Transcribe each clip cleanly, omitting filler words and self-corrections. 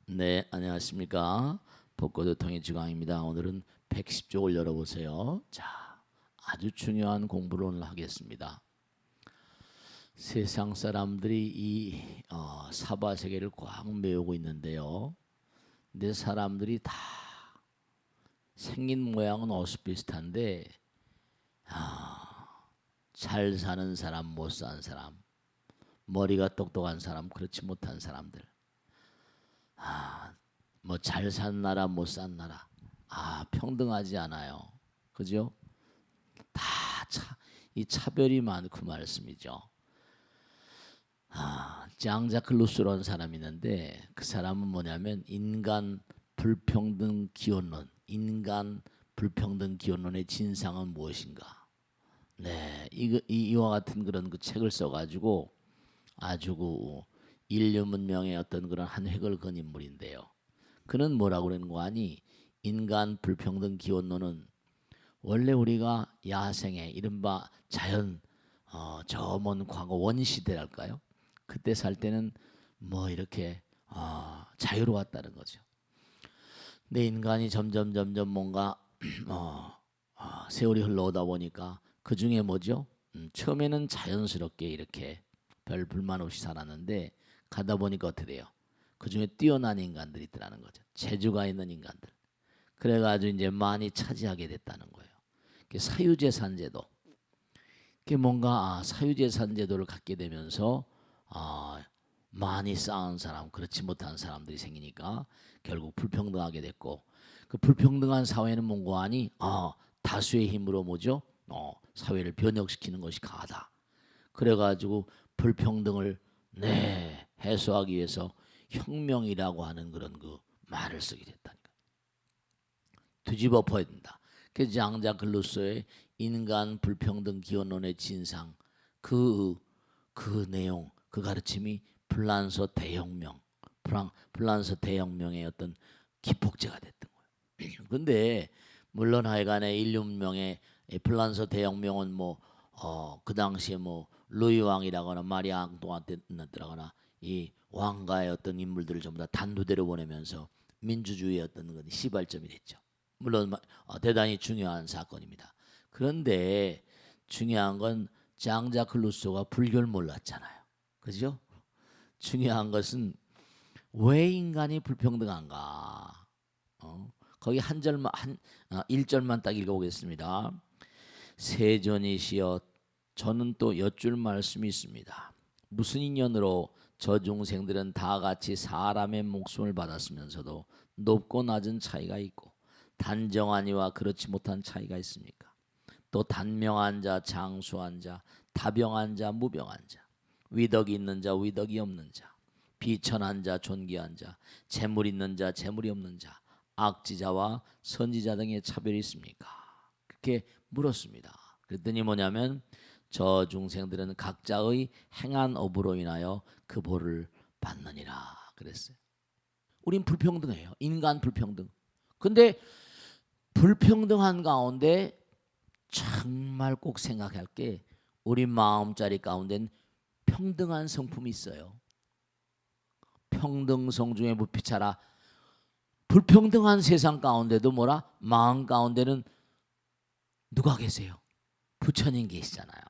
네, 안녕하십니까. 복고도통의 주강입니다. 오늘은 110쪽을 열어보세요. 자, 아주 중요한 공부를 오늘 하겠습니다. 세상 사람들이 이 사바세계를 꽉 메우고 있는데요. 근데 사람들이 다 생긴 모양은 어슷비슷한데 잘 사는 사람, 못 사는 사람, 머리가 똑똑한 사람, 그렇지 못한 사람들, 뭐 잘 산 나라 못 산 나라 평등하지 않아요. 그죠? 이 차별이 많고 말씀이죠. 장자크 루소라는 사람이 있는데 그 사람은 뭐냐면 인간 불평등 기원론, 인간 불평등 기원론의 진상은 무엇인가? 네, 이와 같은 그런 그 책을 써가지고 아주 그 인류 문명의 어떤 그런 한 획을 그은 인물인데요. 그는 뭐라고 그러는 거 아니? 인간 불평등 기원론은 원래 우리가 야생의 이른바 자연 저 먼 과거 원시대랄까요? 그때 살 때는 뭐 이렇게 자유로웠다는 거죠. 근데 인간이 점점 뭔가 세월이 흘러오다 보니까 그 중에 뭐죠? 처음에는 자연스럽게 이렇게 별 불만 없이 살았는데 가다 보니까 어떻게 돼요? 그 중에 뛰어난 인간들이 있더라는 거죠. 재주가 있는 인간들. 그래가지고 이제 많이 차지하게 됐다는 거예요. 사유재산제도. 그게 뭔가 사유재산제도를 갖게 되면서 많이 쌓은 사람, 그렇지 못한 사람들이 생기니까 결국 불평등하게 됐고, 그 불평등한 사회는 뭔가 아니 다수의 힘으로 뭐죠? 사회를 변혁시키는 것이 가하다. 그래가지고 불평등을 해소하기 위해서 혁명이라고 하는 그런 그 말을 쓰게 됐다니까. 뒤집어 엎어야 된다. 그래서 장자 글루소의 인간 불평등 기원론의 진상 그 내용 그 가르침이 불란서 대혁명 불란서 대혁명의 어떤 기폭제가 됐던 거예요. 근데 물론 하여간에 인류 문명의 불란서 대혁명은 뭐 그 당시에 뭐 루이 왕이라거나 마리아 앙뚜아네트라거나 이 왕가의 어떤 인물들을 전부 다 단두대로 보내면서 민주주의의 어떤 건 시발점이 됐죠. 물론 대단히 중요한 사건입니다. 그런데 중요한 건 장자크 루소가 불교를 몰랐잖아요. 그죠? 중요한 것은 왜 인간이 불평등한가? 거기 한 절만 한 1절만 딱 읽어보겠습니다. 세존이시여 저는 또 여쭐 말씀이 있습니다. 무슨 인연으로 저 중생들은 다 같이 사람의 목숨을 받았으면서도 높고 낮은 차이가 있고 단정한 이와 그렇지 못한 차이가 있습니까? 또 단명한 자, 장수한 자, 다병한 자, 무병한 자, 위덕이 있는 자, 위덕이 없는 자, 비천한 자, 존귀한 자, 재물 있는 자, 재물이 없는 자, 악지자와 선지자 등의 차별이 있습니까? 그렇게 물었습니다. 그랬더니 뭐냐면 저 중생들은 각자의 행한 업으로 인하여 그 벌을 받느니라 그랬어요. 우린 불평등해요. 인간 불평등. 근데 불평등한 가운데 정말 꼭 생각할 게 우리 마음자리 가운데는 평등한 성품이 있어요. 평등성 중에 무피차라. 불평등한 세상 가운데도 뭐라? 마음 가운데는 누가 계세요? 부처님 계시잖아요.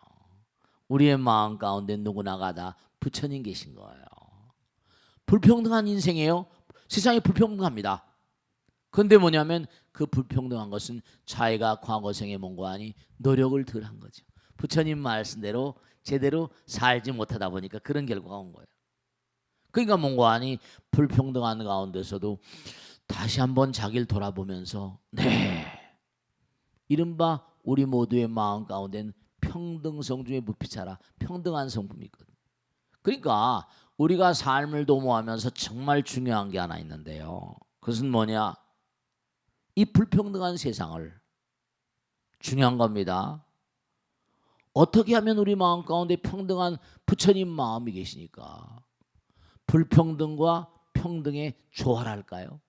우리의 마음 가운데 누구나가 다 부처님 계신 거예요. 불평등한 인생이에요. 세상이 불평등합니다. 그런데 뭐냐면 그 불평등한 것은 자기가 과거생에 뭔가 아니 노력을 덜 한 거죠. 부처님 말씀대로 제대로 살지 못하다 보니까 그런 결과가 온 거예요. 그러니까 뭔가 아니 불평등한 가운데서도 다시 한번 자기를 돌아보면서 이른바 우리 모두의 마음 가운데는 평등성 중에 무피차라 평등한 성품이 있거든요. 그러니까 우리가 삶을 도모하면서 정말 중요한 게 하나 있는데요. 그것은 뭐냐? 이 불평등한 세상을 중요한 겁니다. 어떻게 하면 우리 마음 가운데 평등한 부처님 마음이 계시니까 불평등과 평등의 조화랄까요?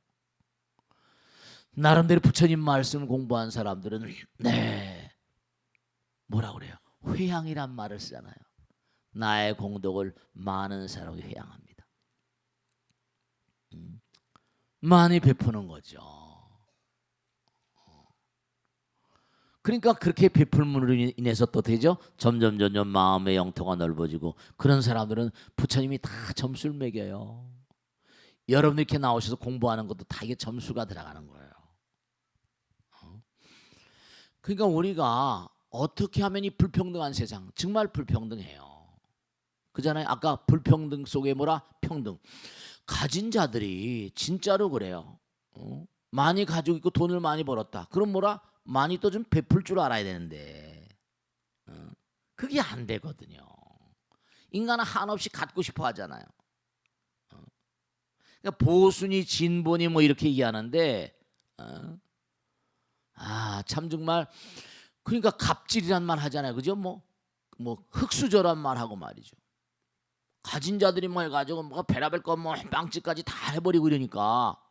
나름대로 부처님 말씀을 공부한 사람들은 뭐라 그래요? 회향이란 말을 쓰잖아요. 나의 공덕을 많은 사람이 회향합니다. 많이 베푸는 거죠. 그러니까 그렇게 베풀므로 인해서 또 되죠. 점점 마음의 영토가 넓어지고 그런 사람들은 부처님이 다 점수를 매겨요. 여러분들 이렇게 나오셔서 공부하는 것도 다 이게 점수가 들어가는 거예요. 그러니까 우리가 어떻게 하면 이 불평등한 세상, 정말 불평등해요. 그잖아요. 아까 불평등 속에 뭐라? 평등. 가진 자들이 진짜로 그래요. 많이 가지고 있고 돈을 많이 벌었다. 그럼 뭐라? 많이 또 좀 베풀 줄 알아야 되는데 그게 안 되거든요. 인간은 한없이 갖고 싶어 하잖아요. 그러니까 보수니 진보니 뭐 이렇게 얘기하는데 참 정말 그러니까 갑질이란 말 하잖아요. 그죠? 뭐 흙수저란 말 하고 말이죠. 가진 자들이 뭐 해가지고 뭐 베라벨 거뭐 빵집까지 다 해버리고 이러니까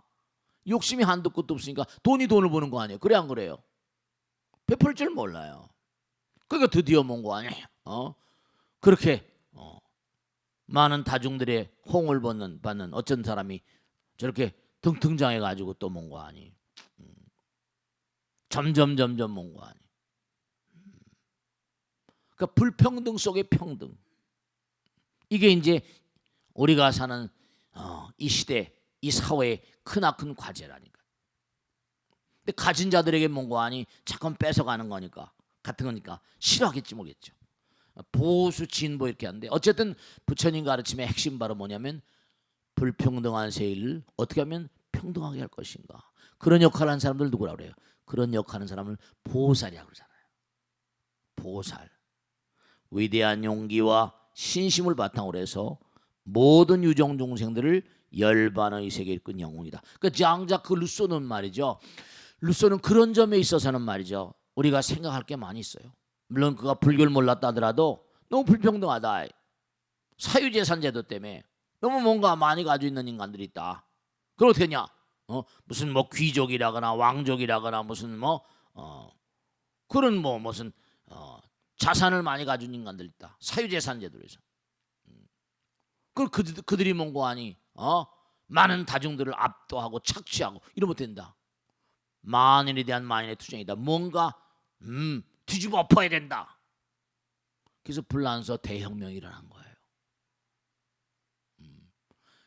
욕심이 한도 끝도 없으니까 돈을 버는 거 아니에요. 그래 안 그래요? 베풀 줄 몰라요. 그러니까 드디어 뭔 거 아니에요. 그렇게 많은 다중들의 홍을 받는 어쩐 사람이 저렇게 등장해가지고 또 뭔 거 아니. 점점 뭔 거 아니. 그러니까 불평등 속의 평등. 이게 이제 우리가 사는 이 시대, 이 사회의 크나큰 과제라니까. 근데 가진 자들에게 뭔 거 아니 자꾸 뺏어가는 거니까 같은 거니까 싫어하겠지 모르겠죠. 보수 진보 이렇게 하는데 어쨌든 부처님 가르침의 핵심 바로 뭐냐면 불평등한 세계를 어떻게 하면 평등하게 할 것인가. 그런 역할을 하는 사람들 누구라고 그래요? 그런 역할하는 사람을 보살이라고 그러잖아요. 보살. 위대한 용기와 신심을 바탕으로 해서 모든 유정 중생들을 열반의 세계에 이끈 영웅이다. 그러니까 장자크 루소는 말이죠. 루소는 그런 점에 있어서는 말이죠. 우리가 생각할 게 많이 있어요. 물론 그가 불교를 몰랐다 하더라도 너무 불평등하다. 사유재산 제도 때문에 너무 뭔가 많이 가지고 있는 인간들이 있다. 그럼 어떻게 했냐? 무슨 뭐 귀족이라거나 왕족이라거나 무슨 그런 무슨 자산을 많이 가진 인간들 있다. 사유재산 제도로 해서. 그들이 뭔고 하니 많은 다중들을 압도하고 착취하고 이러면 된다. 만인에 대한 만인의 투쟁이다. 뭔가 뒤집어 엎어야 된다. 그래서 불란서 대혁명이 일어난 거예요.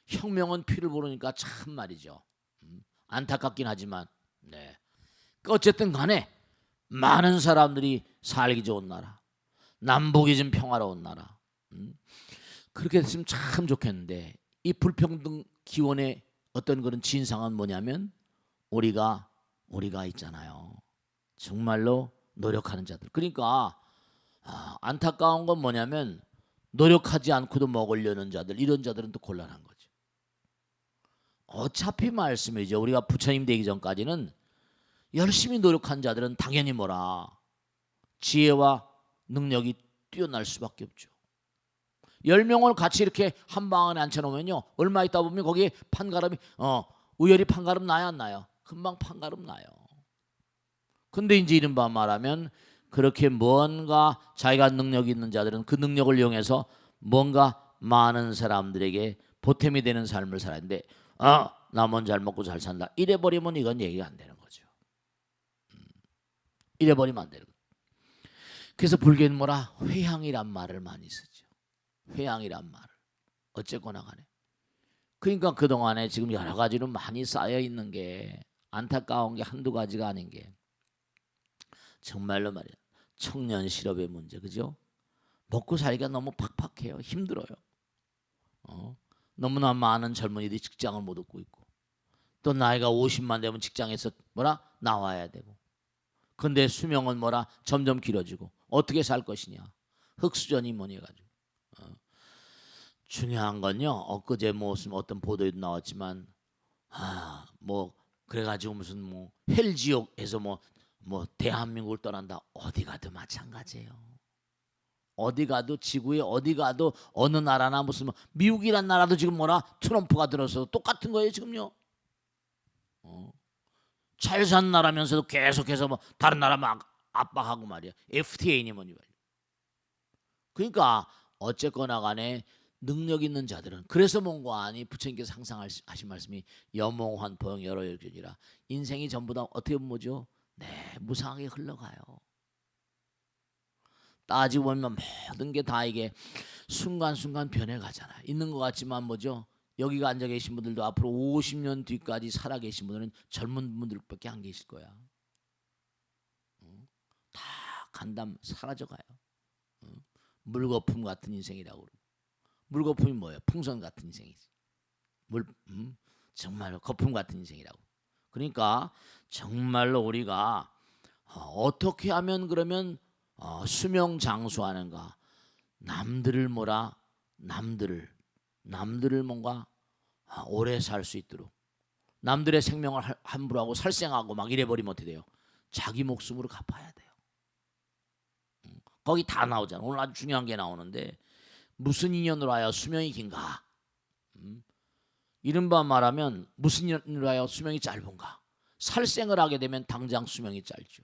혁명은 피를 부르니까 참 말이죠. 안타깝긴 하지만 네. 어쨌든 간에 많은 사람들이 살기 좋은 나라, 남북이 좀 평화로운 나라, 그렇게 됐으면 참 좋겠는데 이 불평등 기원의 어떤 그런 진상은 뭐냐면 우리가 있잖아요. 정말로 노력하는 자들. 그러니까 안타까운 건 뭐냐면 노력하지 않고도 먹으려는 자들, 이런 자들은 또 곤란한 거죠. 어차피 말씀이죠. 우리가 부처님 되기 전까지는 열심히 노력한 자들은 당연히 뭐라 지혜와 능력이 뛰어날 수밖에 없죠. 10명을 같이 이렇게 한 방 안에 앉혀놓으면요 얼마 있다 보면 거기에 판가름이 우열이 판가름 나요 안 나요? 금방 판가름 나요. 근데 이제 이른바 말하면 그렇게 뭔가 자기가 능력이 있는 자들은 그 능력을 이용해서 뭔가 많은 사람들에게 보탬이 되는 삶을 살았는데 나 먼저 잘 먹고 잘 산다 이래버리면 이건 얘기가 안 되는 거죠. 이래버리면 안 되는 거죠. 그래서 불교는 뭐라 회향이란 말을 많이 쓰죠. 회향이란 말을 어쨌거나 간에 그러니까 그동안에 지금 여러 가지로 많이 쌓여 있는 게 안타까운 게 한두 가지가 아닌 게 정말로 말이야 청년 실업의 문제 그죠? 먹고 살기가 너무 팍팍해요. 힘들어요. 너무나 많은 젊은이들이 직장을 못 얻고 있고 또 나이가 50만 되면 직장에서 뭐라 나와야 되고 근데 수명은 뭐라 점점 길어지고 어떻게 살 것이냐 흑수저니 뭐니 해가지고 중요한 건요 엊그제 무슨 어떤 보도에도 나왔지만 뭐 그래가지고 무슨 뭐 헬지옥에서 뭐 대한민국을 떠난다 어디 가도 마찬가지예요. 어디 가도 지구에 어디 가도 어느 나라나 무슨 뭐 미국이란 나라도 지금 뭐라 트럼프가 들어서 똑같은 거예요 지금요. 잘 산 나라면서도 계속해서 뭐 다른 나라 막 압박하고 말이야. FTA니 뭐니 말이야. 그러니까 어쨌거나 간에 능력 있는 자들은 그래서 뭔가아니 부처님께서 항상 하신 말씀이 여몽환포영 여러역전이라 인생이 전부 다 어떻게 보면 뭐죠? 네, 무상하게 흘러가요. 따지고 보면 모든 게 다 이게 순간순간 변해가잖아요. 있는 것 같지만 뭐죠? 여기가 앉아 계신 분들도 앞으로 50년 뒤까지 살아 계신 분들은 젊은 분들밖에 안 계실 거야. 다 간담 사라져가요. 물거품 같은 인생이라고 그러고. 물거품이 뭐예요? 풍선 같은 인생이지. 정말로 거품 같은 인생이라고. 그러니까 정말로 우리가 어떻게 하면 그러면 수명 장수하는가? 남들을 뭐라? 남들을 뭔가 오래 살 수 있도록 남들의 생명을 함부로 하고 살생하고 막 이래버리면 어떻게 돼요? 자기 목숨으로 갚아야 돼요. 거기 다 나오잖아. 오늘 아주 중요한 게 나오는데 무슨 인연으로 하여 수명이 긴가? 이른바 말하면 무슨 인연으로 하여 수명이 짧은가? 살생을 하게 되면 당장 수명이 짧죠.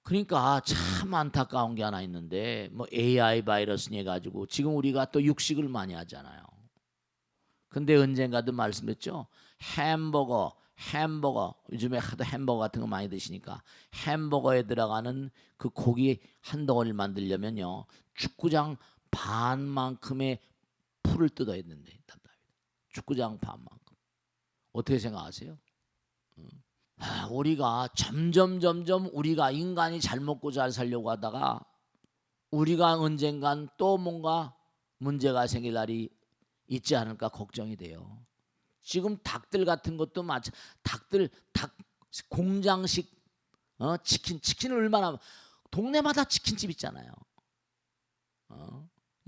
그러니까 참 안타까운 게 하나 있는데 뭐 AI 바이러스니 해가지고 지금 우리가 또 육식을 많이 하잖아요. 근데 언젠가도 말씀드렸죠. 햄버거 요즘에 하도 햄버거 같은 거 많이 드시니까 햄버거에 들어가는 그 고기 한 덩어리를 만들려면요 축구장 반만큼의 풀을 뜯어야 되는데 축구장 반만큼. 어떻게 생각하세요? 우리가 점점 우리가 인간이 잘 먹고 잘 살려고 하다가 우리가 언젠간 또 뭔가 문제가 생길 날이 있지 않을까 걱정이 돼요. 지금 닭들 같은 것도 닭 공장식 치킨을 얼마나 동네마다 치킨집 있잖아요.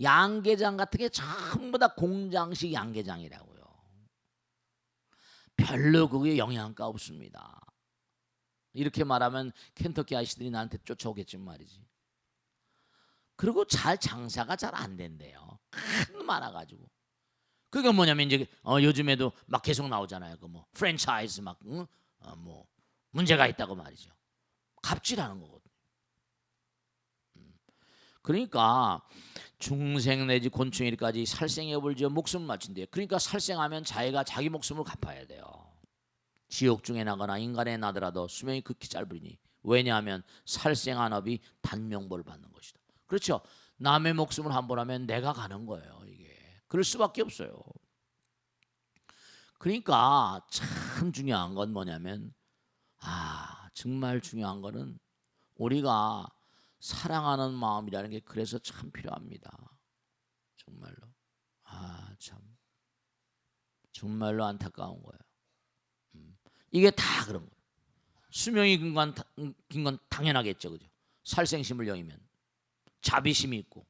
양계장 같은 게 전부 다 공장식 양계장이라고요. 별로 그게 영양가 없습니다. 이렇게 말하면 켄터키 아저씨들이 나한테 쫓아오겠지만 말이지. 그리고 장사가 잘 안 된대요. 큰 많아가지고. 그게 뭐냐면 이제 요즘에도 막 계속 나오잖아요. 그 뭐 프랜차이즈 막 뭐 문제가 있다고 말이죠. 갑질하는 거거든요. 그러니까 중생 내지 곤충일까지 살생해 볼지어 목숨을 맞춘대요. 그러니까 살생하면 자기가 자기 목숨을 갚아야 돼요. 지옥 중에 나거나 인간에 나더라도 수명이 극히 짧으니 왜냐하면 살생한 업이 단명벌 받는 것이다. 그렇죠. 남의 목숨을 함부로 하면 내가 가는 거예요. 이게 그럴 수밖에 없어요. 그러니까 참 중요한 건 뭐냐면 정말 중요한 거는 우리가 사랑하는 마음이라는 게 그래서 참 필요합니다. 정말로 참 정말로 안타까운 거예요. 이게 다 그런 거예요. 수명이 긴 건 당연하겠죠, 그죠? 살생심을 여기면 자비심이 있고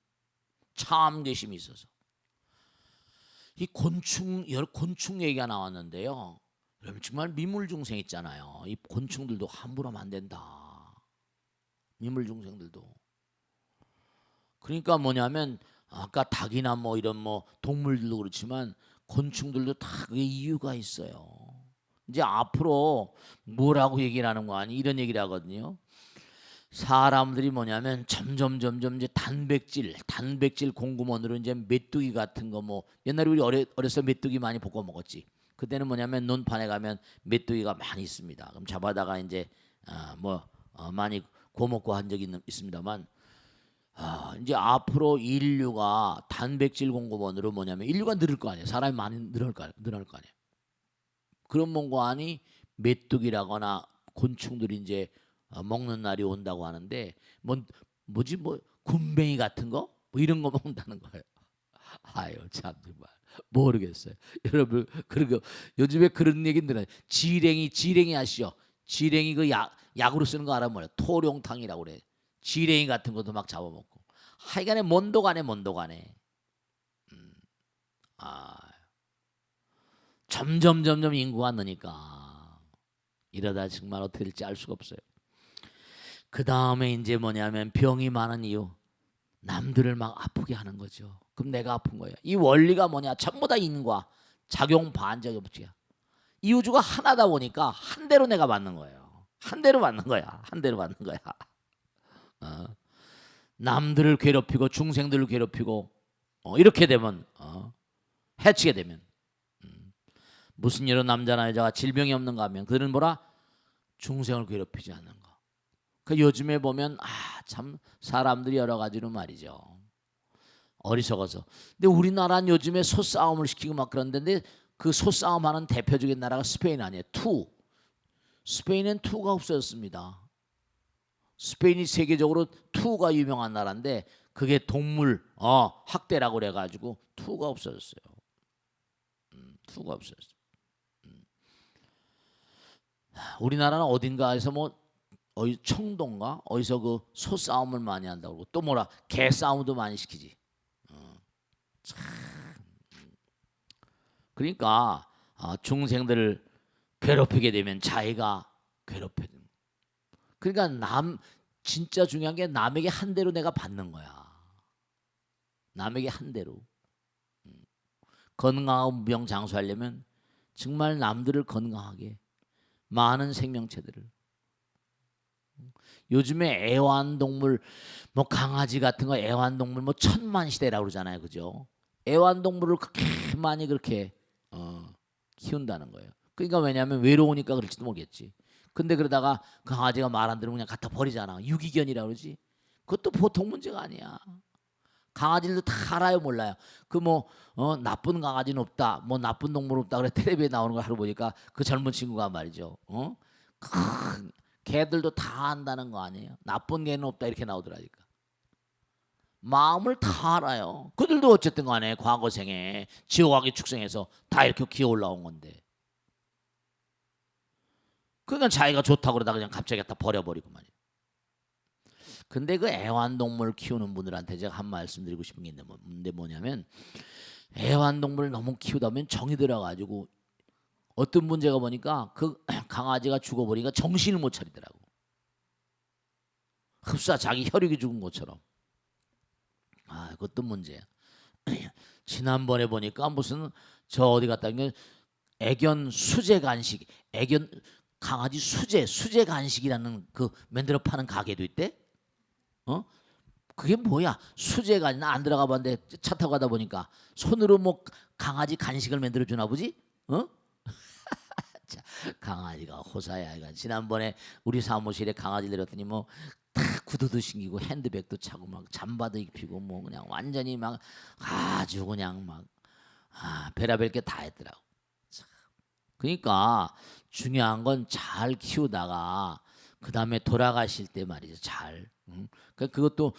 참되심이 있어서 이 곤충 얘기가 나왔는데요. 여러분 정말 미물중생 있잖아요. 이 곤충들도 함부로 하면 안 된다. 미물중생들도. 그러니까 뭐냐면 아까 닭이나 뭐 이런 뭐 동물들도 그렇지만 곤충들도 다 그게 이유가 있어요. 이제 앞으로 뭐라고 얘기를 하는 거 아니 이런 얘기를 하거든요. 사람들이 뭐냐면 점점 이제 단백질 공급원으로 이제 메뚜기 같은 거 뭐 옛날에 우리 어렸을 때 메뚜기 많이 볶아 먹었지. 그때는 뭐냐면 논판에 가면 메뚜기가 많이 있습니다. 그럼 잡아다가 이제 많이 구워 먹고 한 적이 있습니다만 이제 앞으로 인류가 단백질 공급원으로 뭐냐면 인류가 늘을 거 아니에요. 사람이 많이 늘어날 거 아니에요. 그런 뭔가 아니 메뚜기라거나 곤충들이 이제 먹는 날이 온다고 하는데 뭐지 군뱅이 같은 거 뭐 이런 거 먹는다는 거예요. 아유 참 정말 모르겠어요. 여러분 그리고 요즘에 그런 얘기 들어요. 지랭이 아시죠? 지랭이 그 약으로 쓰는 거 알아 뭐예요? 토룡탕이라고 그래. 지랭이 같은 것도 막 잡아먹고. 하여간에 mond도가네. 점점 인구가 느니까 이러다 정말 어떻게 될지 알 수가 없어요. 그 다음에 이제 뭐냐면 병이 많은 이유 남들을 막 아프게 하는 거죠. 그럼 내가 아픈 거예요. 이 원리가 뭐냐? 전부 다 인과 작용 반작용 법칙이야. 이 우주가 하나다 보니까 한 대로 내가 맞는 거예요. 한 대로 맞는 거야. 남들을 괴롭히고 중생들을 괴롭히고 이렇게 되면 해치게 되면 무슨 일로 남자나 여자가 질병이 없는가 하면 그들은 뭐라? 중생을 괴롭히지 않는 거. 그 요즘에 보면 참 사람들이 여러 가지로 말이죠. 어리석어서. 근데 우리나라는 요즘에 소싸움을 시키고 막 그런데 그 소싸움하는 대표적인 나라가 스페인 아니에요. 스페인은 투가 없어졌습니다. 스페인이 세계적으로 투가 유명한 나라인데 그게 동물 학대라고 그래가지고 투가 없어졌어요. 투가 없어졌어요. 우리나라는 어딘가에서 뭐 청도인가 어디서 그 소싸움을 많이 한다고 그러고 또 뭐라 개싸움도 많이 시키지. 참. 그러니까 중생들을 괴롭히게 되면 자기가 괴롭혀야 됩니다. 그러니까 진짜 중요한 게 남에게 한 대로 내가 받는 거야. 남에게 한 대로. 건강하고 무병장수하려면 정말 남들을 건강하게 많은 생명체들을 요즘에 애완동물 뭐 강아지 같은 거 애완동물 뭐 천만시대라고 그러잖아요. 그죠? 애완동물을 그렇게 많이 그렇게 키운다는 거예요. 그러니까 왜냐하면 외로우니까 그럴지도 모르겠지. 근데 그러다가 강아지가 말 안 들으면 그냥 갖다 버리잖아. 유기견이라고 그러지. 그것도 보통 문제가 아니야. 강아지들도 다 알아요, 몰라요. 그 뭐 나쁜 강아지는 없다, 뭐 나쁜 동물 없다 그래 텔레비에 나오는 걸 하루 보니까 그 젊은 친구가 말이죠. 큰 개들도 다 안다는 거 아니에요. 나쁜 개는 없다 이렇게 나오더라니까. 마음을 다 알아요. 그들도 어쨌든 간에 과거생에 지옥하게 축생해서 다 이렇게 기어 올라온 건데. 그러니까 자기가 좋다고 그러다 그냥 갑자기 갖다 버려버리고 말이에요. 근데 그 애완동물 키우는 분들한테 제가 한 말씀 드리고 싶은 게 있는데 뭐냐면 애완동물을 너무 키우다 보면 정이 들어가지고 어떤 문제가 보니까 그 강아지가 죽어버리니까 정신을 못 차리더라고. 흡사 자기 혈육이 죽은 것처럼. 그것도 문제야. 지난번에 보니까 무슨 저 어디 갔다 온 게 애견 수제 간식, 애견 강아지 수제 간식이라는 그 만들어 파는 가게도 있대. 그게 뭐야? 수제가 나 안 들어가 봤는데 차 타고 가다 보니까 손으로 뭐 강아지 간식을 만들어 주나 보지? 강아지가 호사야. 이거 지난번에 우리 사무실에 강아지 데렸더니 뭐 다 구두도 신기고 핸드백도 차고 막 잠바도 입히고 뭐 그냥 완전히 막 아주 그냥 막 별의별 게 다 했더라고. 그러니까 중요한 건 잘 키우다가 그 다음에 돌아가실 때 말이죠. 잘. 그것도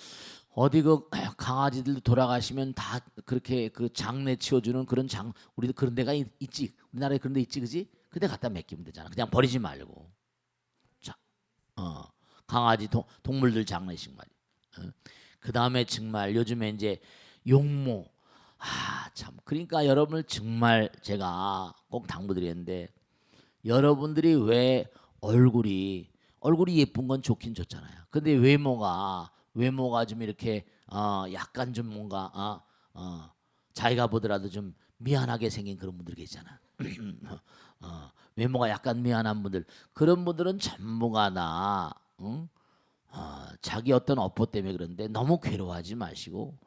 어디 그 강아지들 돌아가시면 다 그렇게 그 장례 치워주는 그런 우리도 그런 데가 있지. 우리나라에 그런 데 있지, 그지? 근데 갖다 맡기면 되잖아. 그냥 버리지 말고. 자, 강아지 동물들 장례식 말이야. 그 다음에 정말 요즘에 이제 용모. 참. 그러니까 여러분을 정말 제가 꼭 당부드리는데 여러분들이 왜 얼굴이 예쁜 건 좋긴 좋잖아요. 근데 외모가 좀 이렇게 약간 좀 뭔가 자기가 보더라도 좀 미안하게 생긴 그런 분들 계시잖아. 외모가 약간 미안한 분들 그런 분들은 전부가 다 자기 어떤 업보 때문에 그런데 너무 괴로워하지 마시고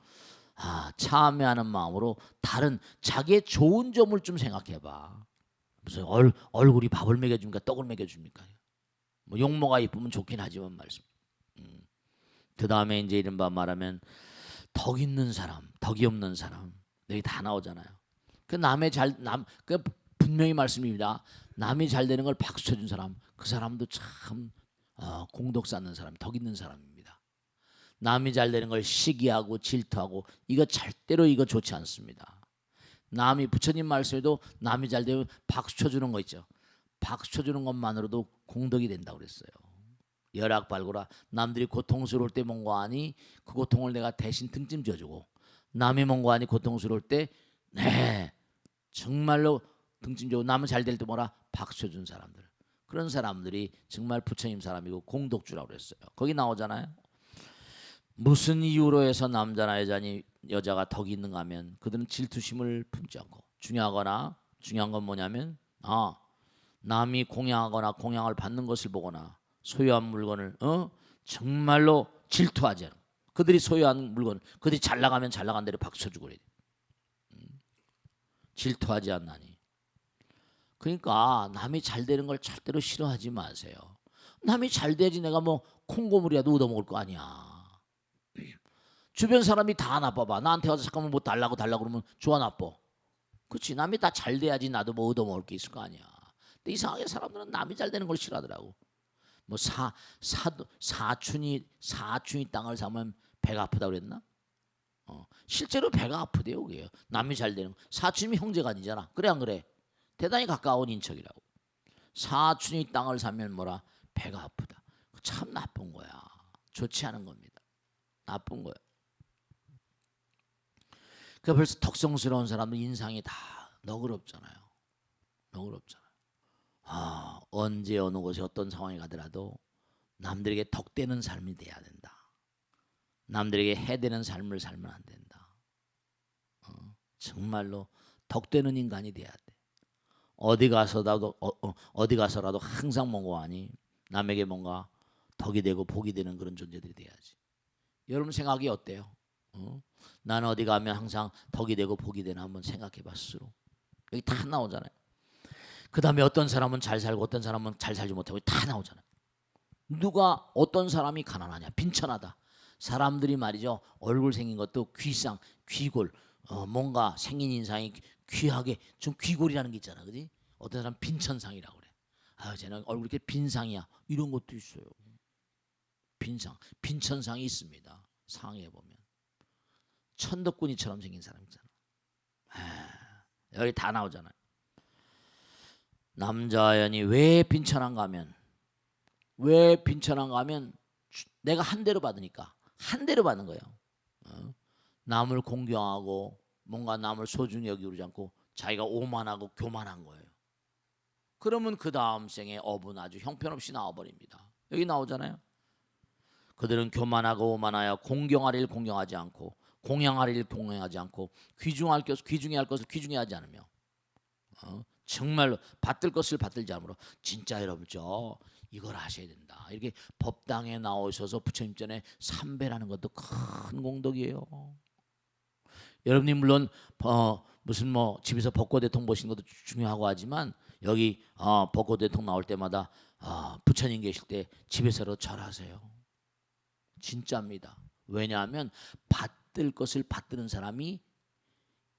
참여하는 마음으로 다른 자기의 좋은 점을 좀 생각해봐. 무슨 얼굴이 밥을 먹여줍니까 떡을 먹여줍니까? 뭐 용모가 이쁘면 좋긴 하지만 말씀. 그 다음에 이제 이른바 말하면 덕 있는 사람, 덕이 없는 사람 여기 다 나오잖아요. 그 그 분명히 말씀입니다. 남이 잘 되는 걸 박수 쳐준 사람, 그 사람도 참 공덕 쌓는 사람, 덕 있는 사람입니다. 남이 잘 되는 걸 시기하고 질투하고 이거 절대로 이거 좋지 않습니다. 남이 부처님 말씀에도 남이 잘 되면 박수 쳐주는 거 있죠. 박수 쳐주는 것만으로도 공덕이 된다고 그랬어요. 열악발고라 남들이 고통스러울 때 뭔가하니 그 고통을 내가 대신 등짐 져주고 남이 뭔가하니 고통스러울 때 정말로 등짐 져고 남은 잘 될 때 뭐라 박수 쳐준 사람들 그런 사람들이 정말 부처님 사람이고 공덕주라고 그랬어요. 거기 나오잖아요. 무슨 이유로 해서 남자나 여자가 덕이 있는가 하면 그들은 질투심을 품지 않고 중요한 건 뭐냐면 남이 공양하거나 공양을 받는 것을 보거나 소유한 물건을 정말로 질투하지 않고 그들이 소유한 물건, 그들이 잘 나가면 잘 나간 대로 박수 쳐주고 그래. 질투하지 않나니. 그러니까 남이 잘 되는 걸 절대로 싫어하지 마세요. 남이 잘 돼야지 내가 뭐 콩고물이라도 얻어먹을 거 아니야. 주변 사람이 다 나빠봐. 나한테 와서 잠깐만 뭐 달라고 그러면 좋아 나빠. 그렇지. 남이 다 잘 돼야지 나도 뭐 얻어먹을 게 있을 거 아니야. 근데 이상하게 사람들은 남이 잘 되는 걸 싫어하더라고. 뭐 사춘이 땅을 사면 배가 아프다 그랬나? 실제로 배가 아프대요. 그게요. 남이 잘 되는 거. 사춘이 형제가 아니잖아. 그래 안 그래? 대단히 가까운 인척이라고. 사춘이 땅을 사면 뭐라? 배가 아프다. 참 나쁜 거야. 좋지 않은 겁니다. 나쁜 거야. 그 벌써 덕성스러운 사람도 인상이 다 너그럽잖아요. 너그럽잖아요. 언제 어느 곳에 어떤 상황이 가더라도 남들에게 덕되는 삶이 돼야 된다. 남들에게 해되는 삶을 살면 안 된다. 정말로 덕되는 인간이 돼야 돼. 어디 가서라도 항상 뭔가 하니 남에게 뭔가 덕이 되고 복이 되는 그런 존재들이 돼야지. 여러분 생각이 어때요? 나는 어디 가면 항상 덕이 되고 복이 되나 한번 생각해봐 스스로. 여기 다 나오잖아요. 그 다음에 어떤 사람은 잘 살고 어떤 사람은 잘 살지 못하고 다 나오잖아요. 누가 어떤 사람이 가난하냐, 빈천하다. 사람들이 말이죠, 얼굴 생긴 것도 귀상, 귀골, 뭔가 생긴 인상이 귀하게 좀 귀골이라는 게 있잖아, 그지? 어떤 사람 빈천상이라고 그래. 쟤는 얼굴이 이렇게 빈상이야. 이런 것도 있어요. 빈상, 빈천상이 있습니다. 상에 보면 천덕꾸니처럼 생긴 사람 있잖아. 여기 다 나오잖아요. 남자연이 왜 빈천한가 하면 내가 한 대로 받으니까 한 대로 받는 거예요. 남을 공경하고 뭔가 남을 소중히 여기고 그러지 않고 자기가 오만하고 교만한 거예요. 그러면 그 다음 생에 업은 아주 형편없이 나와버립니다. 여기 나오잖아요. 그들은 교만하고 오만하여 공경하리를 공경하지 않고 공양하리를 공양하지 않고 귀중해야 할 것을 귀중해하지 않으며 정말로 받들 것을 받들지 않으므로 진짜 여러분죠 이걸 하셔야 된다. 이렇게 법당에 나오셔서 부처님 전에 삼배라는 것도 큰 공덕이에요. 여러분이 물론 무슨 뭐 집에서 벚꽃대통 보시는 것도 중요하고 하지만 여기 벚꽃대통 나올 때마다 부처님 계실 때 집에서도 절하세요. 진짜입니다. 왜냐하면 받들 것을 받드는 사람이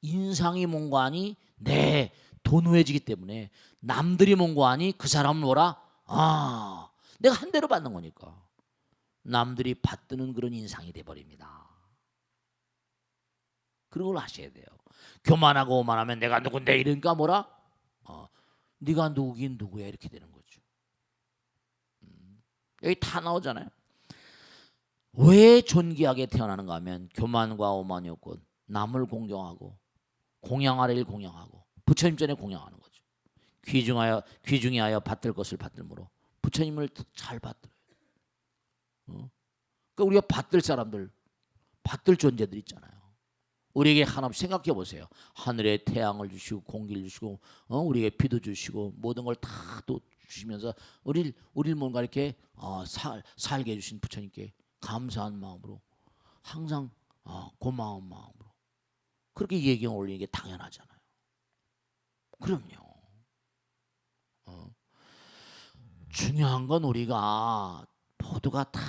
인상이 뭔가 하니 내 도노해지기 때문에 남들이 뭔가 하니 그 사람은 뭐라? 내가 한 대로 받는 거니까 남들이 받드는 그런 인상이 돼버립니다. 그런 걸 하셔야 돼요. 교만하고 오만하면 내가 누군데 이러니까 뭐라? 네가 누구긴 누구야 이렇게 되는 거죠. 여기 다 나오잖아요. 왜 존귀하게 태어나는가 하면 교만과 오만이 없고 남을 공경하고 공양하리를 공양하고 부처님 전에 공양하는 거죠. 귀중하여 받들 것을 받들므로 부처님을 잘 받들어요. 그러니까 우리가 받들 사람들, 받들 존재들 있잖아요. 우리에게 하나님 생각해 보세요. 하늘에 태양을 주시고 공기를 주시고 우리에게 비도 주시고 모든 걸 다 또 주시면서 우리를 뭔가 이렇게 살게 해주신 부처님께 감사한 마음으로 항상 고마운 마음으로 그렇게 예경 올리는 게 당연하잖아요. 그럼요. 중요한 건 우리가 모두가 다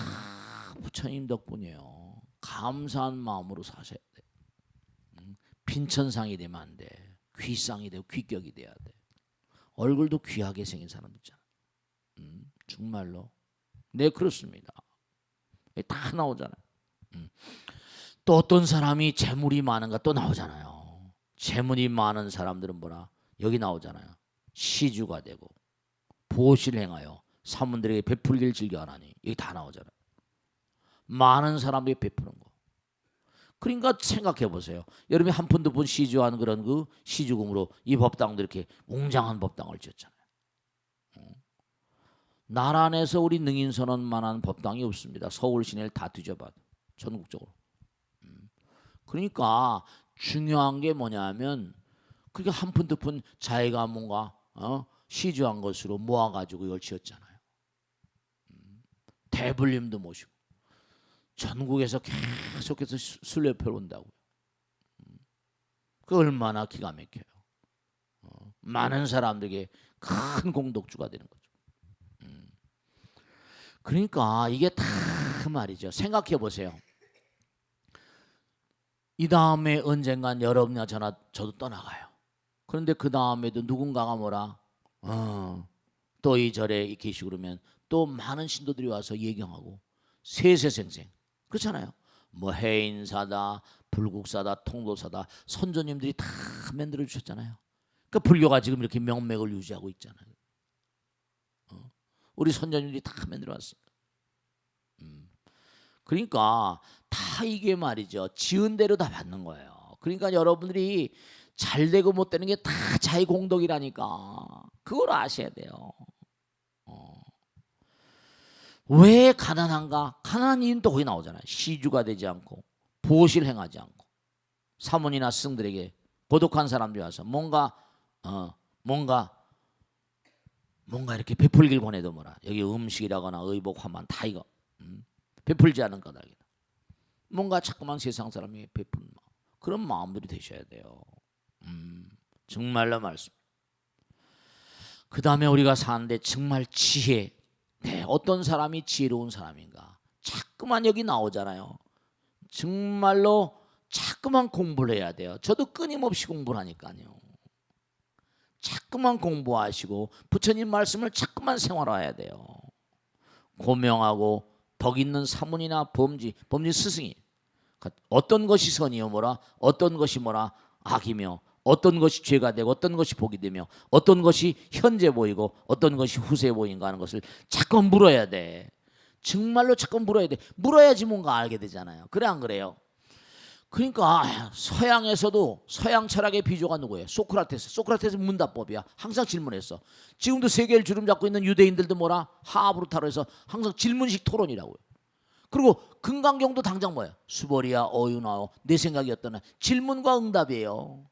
부처님 덕분이에요. 감사한 마음으로 사셔야 돼. 빈천상이 되면 안 돼. 귀상이 되고 귀격이 돼야 돼. 얼굴도 귀하게 생긴 사람 있잖아. 정말로. 네, 그렇습니다. 다 나오잖아요. 또 어떤 사람이 재물이 많은가 또 나오잖아요. 재물이 많은 사람들은 뭐라? 여기 나오잖아요. 시주가 되고 보시를 행하여 사문들에게 베풀기를 즐겨하나니 여기 다 나오잖아요. 많은 사람들이 베푸는 거. 그러니까 생각해 보세요. 여러분이 한 푼 두 푼 시주한 그런 그 시주금으로 이 법당도 이렇게 웅장한 법당을 지었잖아요. 나라 안에서 우리 능인선언만한 법당이 없습니다. 서울 시내를 다 뒤져봐도 전국적으로. 그러니까 중요한 게 뭐냐면 그게 한 푼 두 푼 자기가 뭔가 시주한 것으로 모아가지고 이걸 지었잖아요. 대불림도 모시고 전국에서 계속해서 순례 펴온다고요. 그 얼마나 기가 막혀요. 많은 사람들에게 큰 공덕주가 되는 거죠. 그러니까 이게 다 말이죠. 생각해 보세요. 이 다음에 언젠간 여러분이나 저나 저도 떠나가요. 그런데 그 다음에도 누군가가 뭐라 또 이 절에 계시고 그러면 또 많은 신도들이 와서 예경하고 세세생생 그렇잖아요. 뭐 해인사다, 불국사다, 통도사다 선조님들이 다 만들어 주셨잖아요. 그러니까 불교가 지금 이렇게 명맥을 유지하고 있잖아요. 우리 선조님들이 다 만들어 왔어요. 그러니까 다 이게 말이죠. 지은 대로 다 받는 거예요. 그러니까 여러분들이 잘 되고 못 되는 게 다 자기 공덕이라니까. 그걸 아셔야 돼요. 왜 가난한가? 가난한 이유는 또 거기 나오잖아요. 시주가 되지 않고 보시를 행하지 않고 사모니나 스승들에게 고독한 사람들이 와서 뭔가 이렇게 베풀길 권해도 뭐라 여기 음식이라거나 의복 화만 다 이거 베풀지 않은 까닭이다. 뭔가 자꾸만 세상 사람이 베푸는 마음 그런 마음들이 되셔야 돼요. 정말로 말씀. 그 다음에 우리가 사는데 정말 지혜. 네, 어떤 사람이 지혜로운 사람인가? 자꾸만 여기 나오잖아요. 정말로 자꾸만 공부를 해야 돼요. 저도 끊임없이 공부를 하니까요. 자꾸만 공부하시고 부처님 말씀을 자꾸만 생활해야 돼요. 고명하고 덕 있는 사문이나 범지 스승이 어떤 것이 선이요 뭐라 어떤 것이 뭐라 악이며 어떤 것이 죄가 되고 어떤 것이 복이 되며 어떤 것이 현재 보이고 어떤 것이 후세 보인가 하는 것을 자꾸 물어야 돼. 정말로 자꾸 물어야 돼. 물어야지 뭔가 알게 되잖아요. 그래 안 그래요? 그러니까 서양에서도 서양 철학의 비조가 누구예요? 소크라테스 문답법이야. 항상 질문했어. 지금도 세계를 주름 잡고 있는 유대인들도 뭐라 하브루타로에서 항상 질문식 토론이라고요. 그리고 금강경도 당장 뭐예요? 수보리야 어유나오 내 생각이 어떠나 질문과 응답이에요.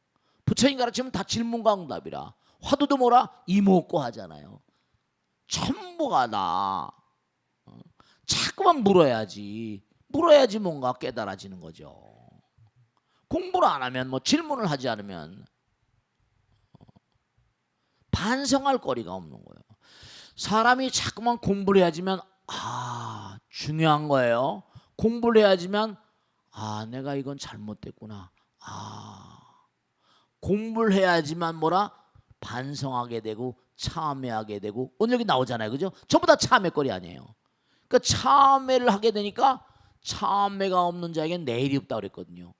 부처님 가르치면 다 질문과 응답이라. 화두도 뭐라 이목고 하잖아요. 전부가 다 자꾸만 물어야지 뭔가 깨달아지는 거죠. 공부를 안 하면 뭐 질문을 하지 않으면 반성할 거리가 없는 거예요. 사람이 자꾸만 공부를 해야지만 중요한 거예요. 공부를 해야지만 내가 이건 잘못됐구나. 공부를 해야지만 뭐라 반성하게 되고 참회하게 되고 오늘 여기 나오잖아요. 그죠? 전부 다 참회거리 아니에요. 그러니까 참회를 하게 되니까 참회가 없는 자에게는 내일이 없다고 그랬거든요.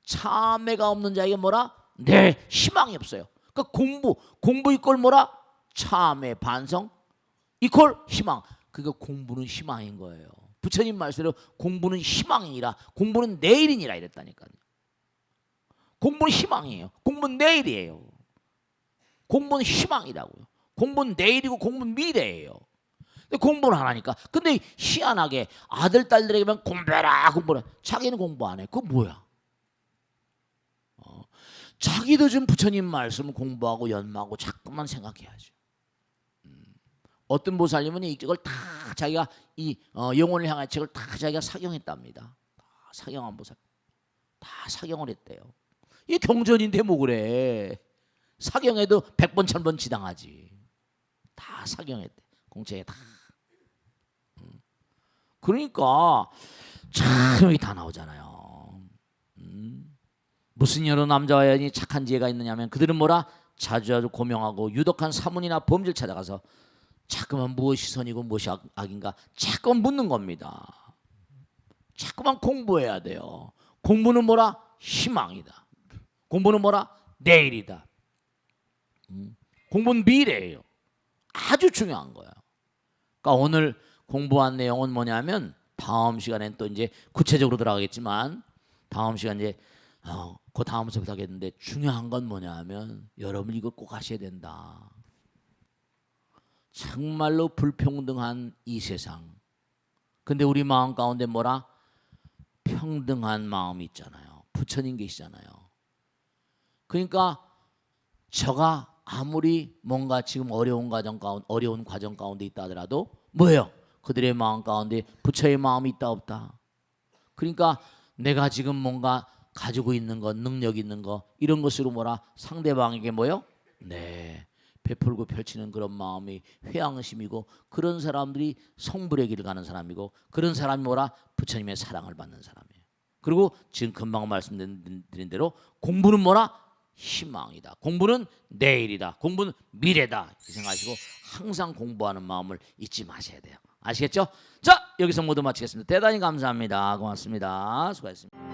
참회가 없는 자에게 뭐라? 내 희망이 없어요. 그러니까 공부 이꼴 뭐라? 참회 반성 이꼴 희망. 그러니까 공부는 희망인 거예요. 부처님 말씀대로 공부는 희망이니라. 공부는 내일이니라 이랬다니까요. 공부는 희망이에요. 공부는 내일이에요. 공부는 희망이라고요. 공부는 내일이고 공부는 미래예요. 근데 공부를 안 하니까. 근데 희한하게 아들 딸들에게만 공부해라 공부해라. 자기는 공부 안 해. 그거 뭐야? 자기도 좀 부처님 말씀 공부하고 연마하고 자꾸만 생각해야죠. 어떤 보살님은 이걸 다 자기가 이 영혼을 향한 책을 다 자기가 사경했답니다. 다 사경한 보살, 다 사경을 했대요. 이게 경전인데 뭐 그래? 사경해도 100번 1000번 지당하지. 다 사경했대. 공책에 다. 그러니까 참 여기 다 나오잖아요. 무슨 여러 남자와 여인이 착한 지혜가 있느냐면 그들은 뭐라? 자주 고명하고 유독한 사문이나 범죄를 찾아가서 자꾸만 무엇이 선이고 무엇이 악인가 자꾸만 묻는 겁니다. 자꾸만 공부해야 돼요. 공부는 뭐라? 희망이다. 공부는 뭐라? 내일이다. 공부는 미래예요. 아주 중요한 거예요. 그러니까 오늘 공부한 내용은 뭐냐면 다음 시간엔 또 이제 구체적으로 들어가겠지만 다음 시간 이제 그 다음 수업부터 하겠는데 중요한 건 뭐냐면 여러분 이거 꼭 하셔야 된다. 정말로 불평등한 이 세상. 근데 우리 마음 가운데 뭐라? 평등한 마음이 있잖아요. 부처님 계시잖아요. 그러니까 저가 아무리 뭔가 지금 어려운 과정 가운데 있다 하더라도 뭐예요? 그들의 마음 가운데 부처의 마음이 있다 없다? 그러니까 내가 지금 뭔가 가지고 있는 거, 능력 있는 거 이런 것으로 뭐라 상대방에게 뭐요? 네, 베풀고 펼치는 그런 마음이 회양심이고 그런 사람들이 성불의 길을 가는 사람이고 그런 사람이 뭐라 부처님의 사랑을 받는 사람이에요. 그리고 지금 금방 말씀드린 대로 공부는 뭐라 희망이다. 공부는 내일이다. 공부는 미래다. 이렇게 생각하시고 항상 공부하는 마음을 잊지 마셔야 돼요. 아시겠죠? 자, 여기서 모두 마치겠습니다. 대단히 감사합니다. 고맙습니다. 수고하셨습니다.